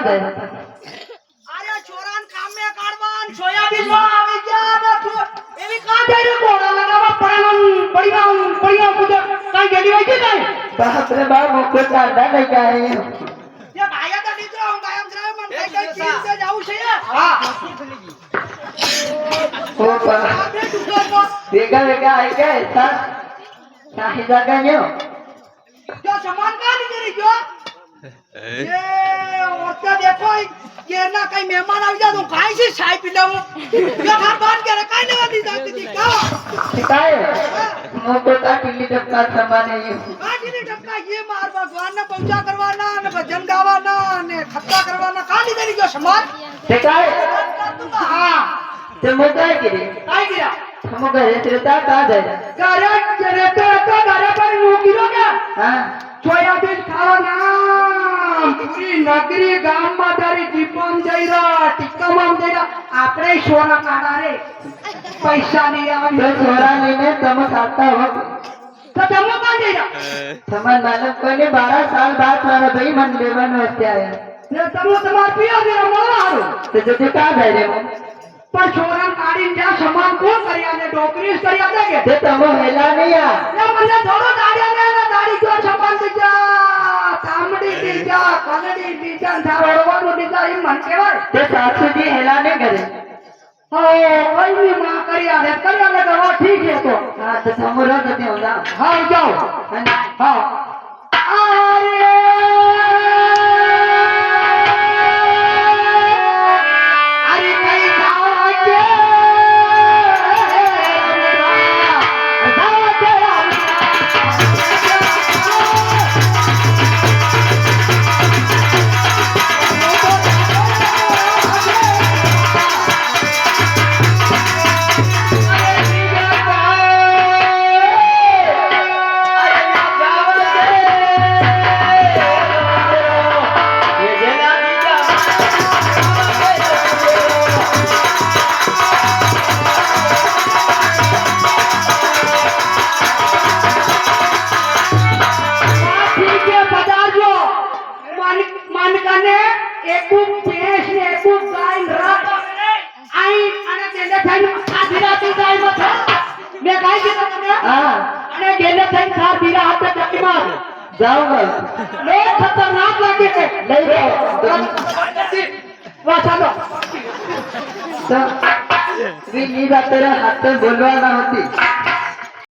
दे अरे छोरान काम में काढवान सोयाबीन वा आवे क्या ना तू एवी का दे रे कोडा लगावा पडिया कुछ काय गेली होय की काय बाप रे बाप मुको काढा नाही काय ये भाया तर निद्रा हूं कायम जरा मन काय चीज से जाऊ छे हां हो बा आपे दुसरा को वेगा वेगा आहे काय सर काही जागा न्यो जो सामान का नहीं करी जो ये ओता देखो ये ना कहीं मेहमान आ जा तो काय से चाय पिलाऊ ये घर बांध के रे काय नहीं दी जाती थी का काय मुको का टिल्ली टपका सामान है ये काटी टपका ये मार भगवान ने पूजा करवाना ने भजन गावाना ने खत्ता करवाना का नहीं करी जो सामान ते काय हां ते मग काय केले काय किया हम घरे रहता का दे घरे तो घरे पर नु गिरो क्या हां सोयाबीन खावा ना पूरी नगरी गाम માં તારી જીપમ જઈ રા ટીકામાં જઈ રા આપણે સોના કાઢા રે પૈસા નહીં આવે तो छोरा लेने तुम खाता हो તો તમે કાં જઈ રા समझ मालूम कोने 12 साल बाद मारा भाई मन लेवन होते आया ને તમે તમાર પિયા દે મોળા હારું तो जो का दे रे वो પણ છોરા કાઢીને જ્યાં સમાન કોણ કર્યા ને ડોકરીસ કર્યા દે કે ते तुम हेला नहीं आ ને મને થોડો દાડિયા ને દાડી જો સમાન દીજા તામડી દીજા કનડી દીજા ધારવાળો દીજા ઈ મન કહેવાય ते सासू जी हेला नहीं करे हो कोई भी मां करिया रे तो ठीक है तो हां तो समरो जते होला हाँ जाओ हाँ अरे कहीं जाओगे जाऊंगा खतरनाक लगे नहीं वाचलो तो भी नहीं तेरा हाथ में बोलवाना होती